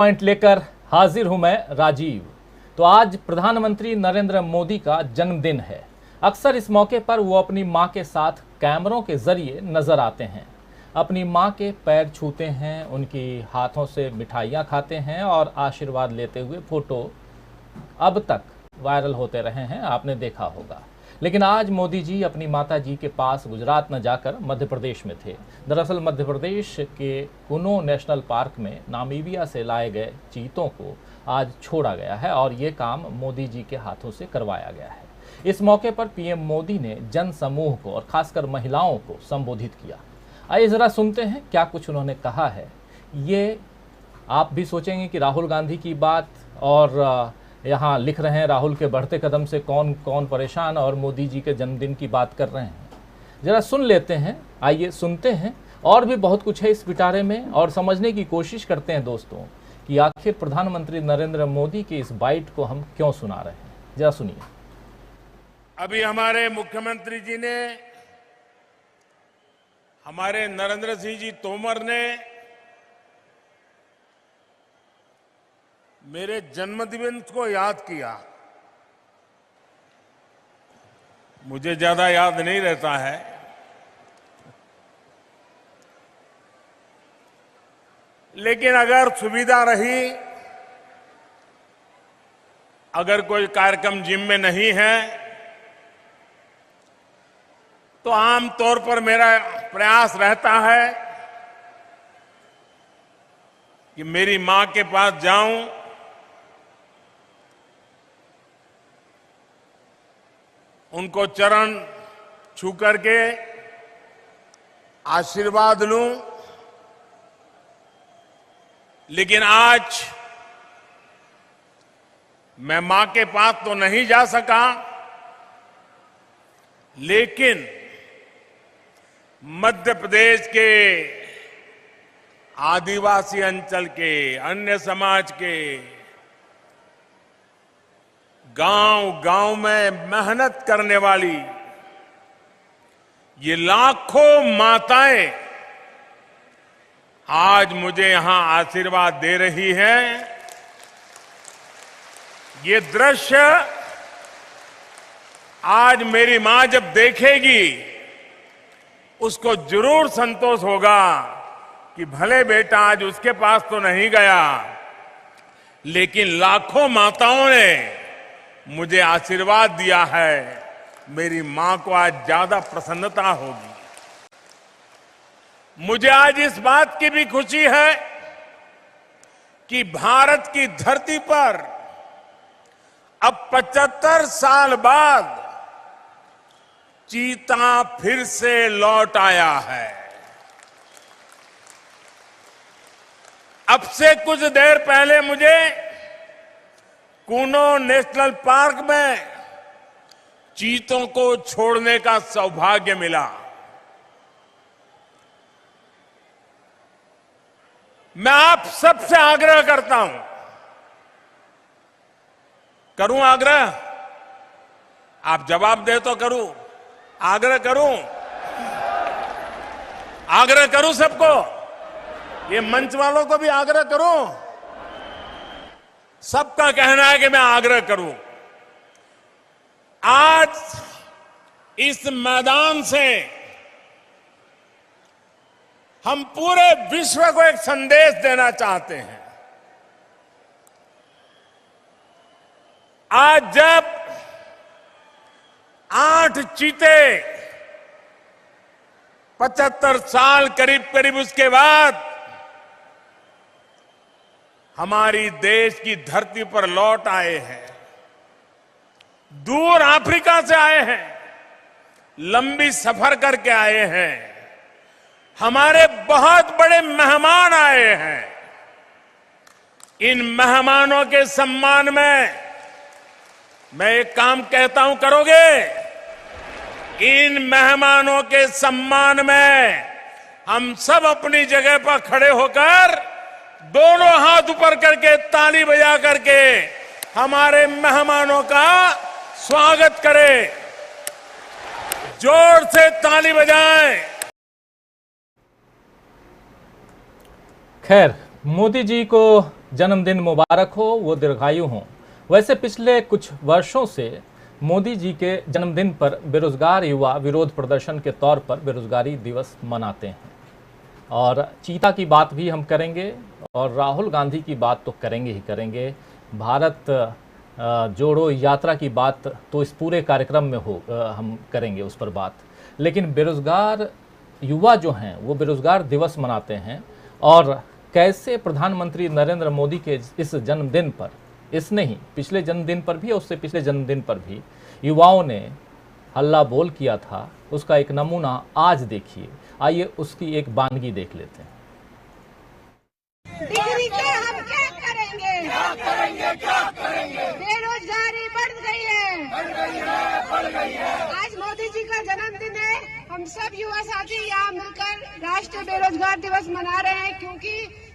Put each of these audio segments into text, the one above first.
Point लेकर हाजिर हूं मैं राजीव। तो आज प्रधानमंत्री नरेंद्र मोदी का जन्मदिन है। अक्सर इस मौके पर वो अपनी मां के साथ कैमरों के जरिए नजर आते हैं, अपनी मां के पैर छूते हैं, उनकी हाथों से मिठाइयां खाते हैं और आशीर्वाद लेते हुए फोटो अब तक वायरल होते रहे हैं, आपने देखा होगा। लेकिन आज मोदी जी अपनी माता जी के पास गुजरात न जाकर मध्य प्रदेश में थे। दरअसल मध्य प्रदेश के कुनो नेशनल पार्क में नामीबिया से लाए गए चीतों को आज छोड़ा गया है और ये काम मोदी जी के हाथों से करवाया गया है। इस मौके पर पीएम मोदी ने जन समूह को और खासकर महिलाओं को संबोधित किया। आइए जरा सुनते हैं क्या कुछ उन्होंने कहा है। ये आप भी सोचेंगे कि राहुल गांधी की बात, और यहाँ लिख रहे हैं राहुल के बढ़ते कदम से कौन कौन परेशान, और मोदी जी के जन्मदिन की बात कर रहे हैं। जरा सुन लेते हैं, आइए सुनते हैं। और भी बहुत कुछ है इस पिटारे में और समझने की कोशिश करते हैं दोस्तों कि आखिर प्रधानमंत्री नरेंद्र मोदी की इस बाइट को हम क्यों सुना रहे हैं। जरा सुनिए। अभी हमारे मुख्यमंत्री जी ने, हमारे नरेंद्र सिंह जी तोमर ने मेरे जन्मदिन को याद किया। मुझे ज्यादा याद नहीं रहता है, लेकिन अगर सुविधा रही, अगर कोई कार्यक्रम जिम में नहीं है, तो आमतौर पर मेरा प्रयास रहता है कि मेरी मां के पास जाऊं, उनको चरण छू करके आशीर्वाद लूं। लेकिन आज मैं मां के पास तो नहीं जा सका, लेकिन मध्य प्रदेश के आदिवासी अंचल के, अन्य समाज के गांव-गांव में मेहनत करने वाली ये लाखों माताएं आज मुझे यहां आशीर्वाद दे रही हैं। ये दृश्य आज मेरी मां जब देखेगी, उसको जरूर संतोष होगा कि भले बेटा आज उसके पास तो नहीं गया, लेकिन लाखों माताओं ने मुझे आशीर्वाद दिया है। मेरी मां को आज ज्यादा प्रसन्नता होगी। मुझे आज इस बात की भी खुशी है कि भारत की धरती पर अब 75 साल बाद चीता फिर से लौट आया है। अब से कुछ देर पहले मुझे कुनो नेशनल पार्क में चीतों को छोड़ने का सौभाग्य मिला। मैं आप सबसे आग्रह करता हूं, करूं आग्रह? आप जवाब दे तो करूं, आग्रह करूं, आग्रह करूं सबको, ये मंच वालों को भी आग्रह करूं, सबका कहना है कि मैं आग्रह करूं। आज इस मैदान से हम पूरे विश्व को एक संदेश देना चाहते हैं। आज जब 8 चीते 75 साल करीब उसके बाद हमारी देश की धरती पर लौट आए हैं, दूर अफ्रीका से आए हैं, लंबी सफर करके आए हैं, हमारे बहुत बड़े मेहमान आए हैं। इन मेहमानों के सम्मान में मैं एक काम कहता हूं, करोगे? इन मेहमानों के सम्मान में हम सब अपनी जगह पर खड़े होकर दोनों हाथ ऊपर करके ताली बजा करके हमारे मेहमानों का स्वागत करें। जोर से ताली बजाएं। खैर, मोदी जी को जन्मदिन मुबारक हो, वो दीर्घायु हों। वैसे पिछले कुछ वर्षों से मोदी जी के जन्मदिन पर बेरोजगार युवा विरोध प्रदर्शन के तौर पर बेरोजगारी दिवस मनाते हैं। और चीता की बात भी हम करेंगे और राहुल गांधी की बात तो करेंगे ही करेंगे। भारत जोड़ो यात्रा की बात तो इस पूरे कार्यक्रम में हम करेंगे उस पर बात। लेकिन बेरोजगार युवा जो हैं वो बेरोजगार दिवस मनाते हैं और कैसे प्रधानमंत्री नरेंद्र मोदी के इस जन्मदिन पर, इस नहीं पिछले जन्मदिन पर भी और उससे पिछले जन्मदिन पर भी युवाओं ने हल्ला बोल किया था, उसका एक नमूना आज देखिए। आइए उसकी एक बानगी देख लेते हैं। डिग्री के हम क्या करेंगे? क्या करेंगे? बेरोजगारी बढ़ गई है। आज मोदी जी का जन्मदिन है। हम सब युवा साथी यहाँ मिलकर राष्ट्रीय बेरोजगार दिवस मना रहे हैं, क्योंकि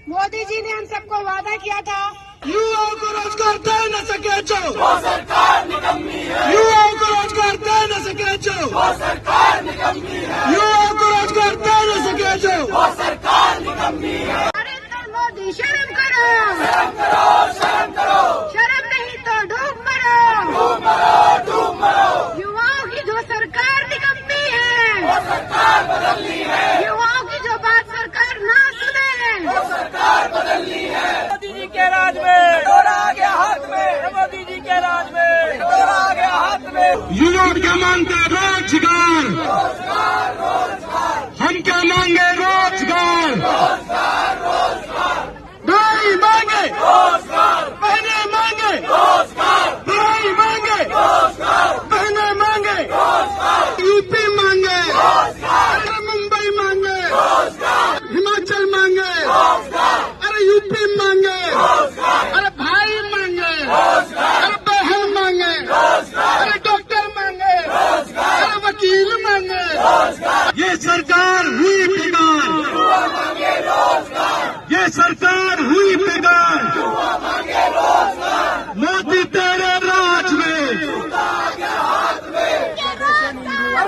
मोदी जी ने हम सबको वादा किया था, युवाओं को रोजगार दे न सके जो वो सरकार निकम्मी है। युवाओं को रोजगार दे न सके जो वो सरकार निकम्मी है। युवाओं को रोजगार दे न सके जो वो सरकार निकम्मी है। नरेंद्र मोदी शर्म करो, शर्म करो, शर्म करो। शर्म नहीं तो डूब मरो, डूब मरो, डूब मरो। युवाओं की जो सरकार निकम्मी है, वो सरकार बदलनी है। युवाओं की जो बात सरकार ना सुने, वो सरकार बदलनी है। मोदी जी के राज में डोरा आ गया हाथ में। मोदी जी के राज में डोरा आ गया हाथ में। युवा क्या मांगते रोजगार, रोजगार, रोजगार। हम क्या मांगे रोजगार, रोजगार, रोजगार। भाई मांगे रोजगार, बहने मांगे रोजगार। भाई मांगे रोजगार, बहने मांगे रोजगार। यूपी मांगे रोजगार, मुंबई मांगे रोजगार। हिमाचल मांगे रोजगार, अरे यूपी मांगे रोजगार। अरे भाई मांगे रोजगार, अरे बहन मांगे रोजगार। अरे डॉक्टर मांगे रोजगार, अरे वकील मांगे रोजगार। ये सरकार हुई बेकार, युवा मांगे रोजगार। ये सरकार हुई बेकार, युवा मांगे रोजगार। मोदी तेरे राज में जूता आ गया हाथ में।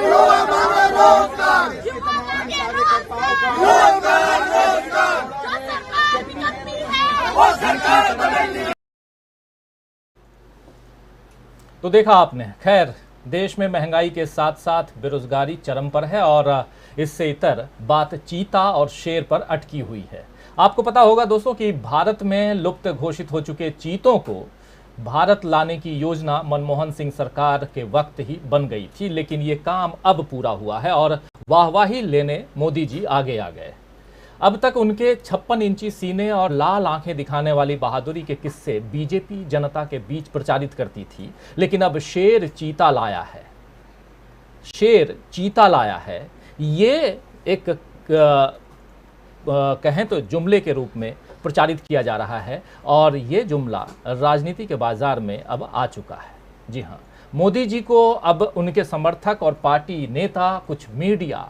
युवा मांगे रोजगार, रोजगार, रोजगार। वो सरकार बदलनी है। तो देखा आपने। खैर, देश में महंगाई के साथ साथ बेरोजगारी चरम पर है और इससे इतर बात चीता और शेर पर अटकी हुई है। आपको पता होगा दोस्तों कि भारत में लुप्त घोषित हो चुके चीतों को भारत लाने की योजना मनमोहन सिंह सरकार के वक्त ही बन गई थी, लेकिन ये काम अब पूरा हुआ है और वाहवाही लेने मोदी जी आगे आ गए। अब तक उनके 56 इंची सीने और लाल आंखें दिखाने वाली बहादुरी के किस्से बीजेपी जनता के बीच प्रचारित करती थी, लेकिन अब शेर चीता लाया है। शेर चीता लाया है, ये एक कहें तो जुमले के रूप में प्रचारित किया जा रहा है और ये जुमला राजनीति के बाजार में अब आ चुका है। जी हाँ, मोदी जी को अब उनके समर्थक और पार्टी नेता, कुछ मीडिया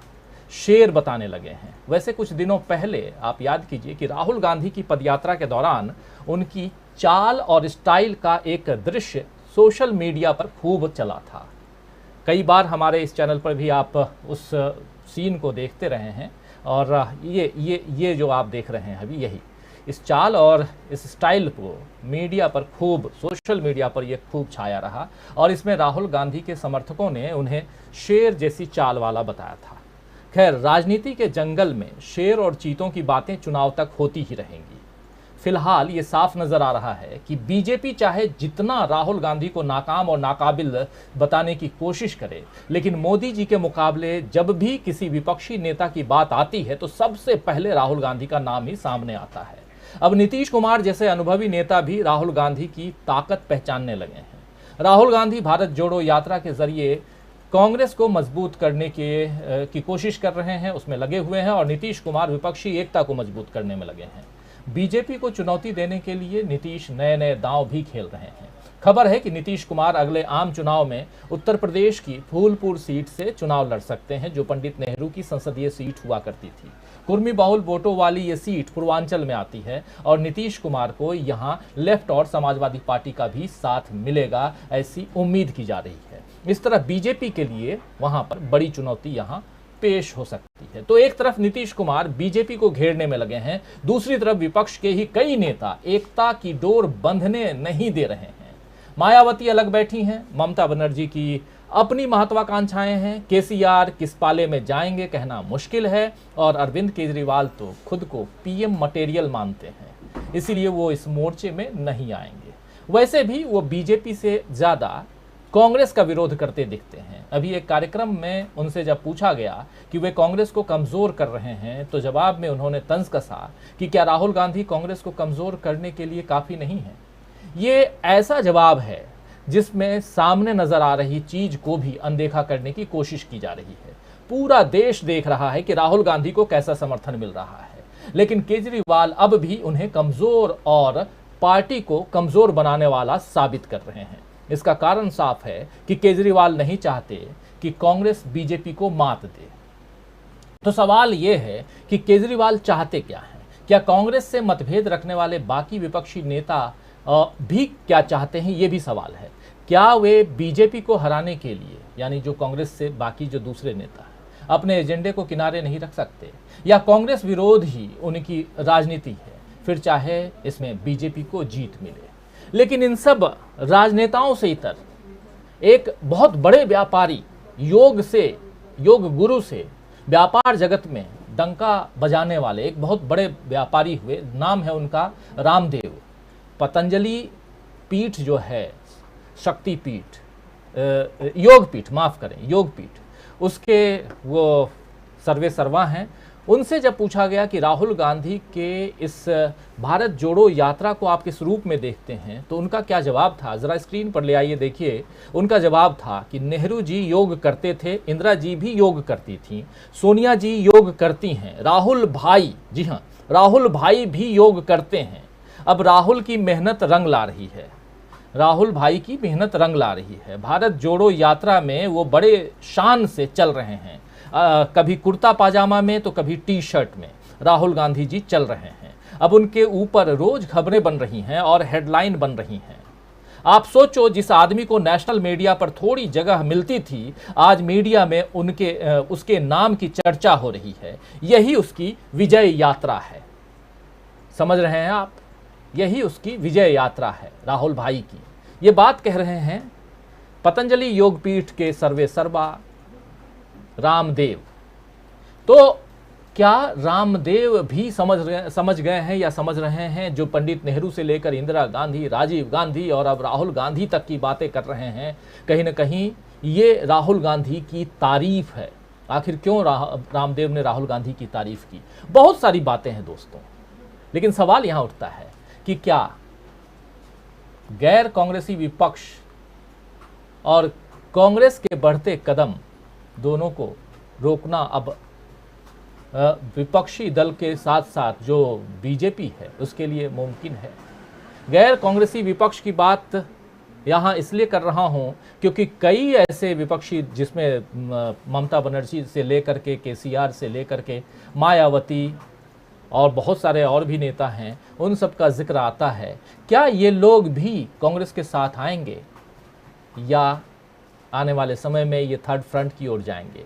शेर बताने लगे हैं। वैसे कुछ दिनों पहले आप याद कीजिए कि राहुल गांधी की पदयात्रा के दौरान उनकी चाल और स्टाइल का एक दृश्य सोशल मीडिया पर खूब चला था। कई बार हमारे इस चैनल पर भी आप उस सीन को देखते रहे हैं और ये जो आप देख रहे हैं अभी, यही इस चाल और इस स्टाइल को मीडिया पर खूब, सोशल मीडिया पर ये खूब छाया रहा और इसमें राहुल गांधी के समर्थकों ने उन्हें शेर जैसी चाल वाला बताया था। खैर, राजनीति के जंगल में शेर और चीतों की बातें चुनाव तक होती ही रहेंगी। फिलहाल ये साफ नजर आ रहा है कि बीजेपी चाहे जितना राहुल गांधी को नाकाम और नाकाबिल बताने की कोशिश करे, लेकिन मोदी जी के मुकाबले जब भी किसी विपक्षी नेता की बात आती है तो सबसे पहले राहुल गांधी का नाम ही सामने आता है। अब नीतीश कुमार जैसे अनुभवी नेता भी राहुल गांधी की ताकत पहचानने लगे हैं। राहुल गांधी भारत जोड़ो यात्रा के जरिए कांग्रेस को मजबूत करने की कोशिश कर रहे हैं, उसमें लगे हुए हैं और नीतीश कुमार विपक्षी एकता को मजबूत करने में लगे हैं। बीजेपी को चुनौती देने के लिए नीतीश नए नए दांव भी खेल रहे हैं। खबर है कि नीतीश कुमार अगले आम चुनाव में उत्तर प्रदेश की फूलपुर सीट से चुनाव लड़ सकते हैं, जो पंडित नेहरू की संसदीय सीट हुआ करती थी। कुर्मी बहुल वोटों वाली ये सीट पूर्वांचल में आती है और नीतीश कुमार को यहां लेफ्ट और समाजवादी पार्टी का भी साथ मिलेगा, ऐसी उम्मीद की जा रही है। इस तरह बीजेपी के लिए वहां पर बड़ी चुनौती यहां पेश हो सकती है। तो एक तरफ नीतीश कुमार बीजेपी को घेरने में लगे हैं, दूसरी तरफ विपक्ष के ही कई नेता एकता की डोर बंधने नहीं दे रहे हैं। मायावती अलग बैठी हैं, ममता बनर्जी की अपनी महत्वाकांक्षाएं हैं, केसीआर किस पाले में जाएंगे कहना मुश्किल है, और अरविंद केजरीवाल तो खुद को पीएम मटेरियल मानते हैं, इसीलिए वो इस मोर्चे में नहीं आएंगे। वैसे भी वो बीजेपी से ज्यादा कांग्रेस का विरोध करते दिखते हैं। अभी एक कार्यक्रम में उनसे जब पूछा गया कि वे कांग्रेस को कमजोर कर रहे हैं, तो जवाब में उन्होंने तंज कसा कि क्या राहुल गांधी कांग्रेस को कमजोर करने के लिए काफी नहीं है। ये ऐसा जवाब है जिसमें सामने नजर आ रही चीज को भी अनदेखा करने की कोशिश की जा रही है। पूरा देश देख रहा है कि राहुल गांधी को कैसा समर्थन मिल रहा है, लेकिन केजरीवाल अब भी उन्हें कमजोर और पार्टी को कमजोर बनाने वाला साबित कर रहे हैं। इसका कारण साफ है कि केजरीवाल नहीं चाहते कि कांग्रेस बीजेपी को मात दे। तो सवाल यह है कि केजरीवाल चाहते क्या हैं? क्या कांग्रेस से मतभेद रखने वाले बाकी विपक्षी नेता भी क्या चाहते हैं? ये भी सवाल है। क्या वे बीजेपी को हराने के लिए, यानी जो कांग्रेस से बाकी जो दूसरे नेता हैं, अपने एजेंडे को किनारे नहीं रख सकते, या कांग्रेस विरोध ही उनकी राजनीति है, फिर चाहे इसमें बीजेपी को जीत मिले। लेकिन इन सब राजनेताओं से इतर एक बहुत बड़े व्यापारी, योग गुरु से व्यापार जगत में डंका बजाने वाले एक बहुत बड़े व्यापारी हुए। नाम है उनका रामदेव। पतंजलि पीठ जो है, शक्ति पीठ, योग पीठ, माफ करें, योग पीठ, उसके वो सर्वे सर्वा हैं। उनसे जब पूछा गया कि राहुल गांधी के इस भारत जोड़ो यात्रा को आप किस रूप में देखते हैं, तो उनका क्या जवाब था, जरा स्क्रीन पर ले आइए, देखिए। उनका जवाब था कि नेहरू जी योग करते थे, इंदिरा जी भी योग करती थी, सोनिया जी योग करती हैं, राहुल भाई, जी हाँ, राहुल भाई भी योग करते हैं। अब राहुल की मेहनत रंग ला रही है, राहुल भाई की मेहनत रंग ला रही है। भारत जोड़ो यात्रा में वो बड़े शान से चल रहे हैं, कभी कुर्ता पाजामा में तो कभी टी शर्ट में राहुल गांधी जी चल रहे हैं। अब उनके ऊपर रोज खबरें बन रही हैं और हेडलाइन बन रही हैं। आप सोचो, जिस आदमी को नेशनल मीडिया पर थोड़ी जगह मिलती थी, आज मीडिया में उसके नाम की चर्चा हो रही है। यही उसकी विजय यात्रा है, समझ रहे हैं आप? यही उसकी विजय यात्रा है राहुल भाई की। ये बात कह रहे हैं पतंजलि योगपीठ के सर्वे सर्वा रामदेव। तो क्या रामदेव भी समझ गए हैं या समझ रहे हैं जो पंडित नेहरू से लेकर इंदिरा गांधी, राजीव गांधी और अब राहुल गांधी तक की बातें कर रहे हैं? कहीं ना कहीं ये राहुल गांधी की तारीफ है। आखिर क्यों रामदेव ने राहुल गांधी की तारीफ की? बहुत सारी बातें हैं दोस्तों, लेकिन सवाल यहां उठता है कि क्या गैर कांग्रेसी विपक्ष और कांग्रेस के बढ़ते कदम दोनों को रोकना अब विपक्षी दल के साथ साथ जो बीजेपी है उसके लिए मुमकिन है? गैर कांग्रेसी विपक्ष की बात यहां इसलिए कर रहा हूं क्योंकि कई ऐसे विपक्षी, जिसमें ममता बनर्जी से लेकर के केसीआर से लेकर के मायावती और बहुत सारे और भी नेता हैं, उन सब का जिक्र आता है। क्या ये लोग भी कांग्रेस के साथ आएंगे या आने वाले समय में ये थर्ड फ्रंट की ओर जाएंगे?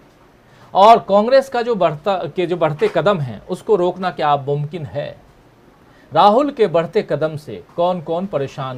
और कांग्रेस का जो बढ़ते कदम हैं उसको रोकना क्या अब मुमकिन है? राहुल के बढ़ते कदम से कौन कौन परेशान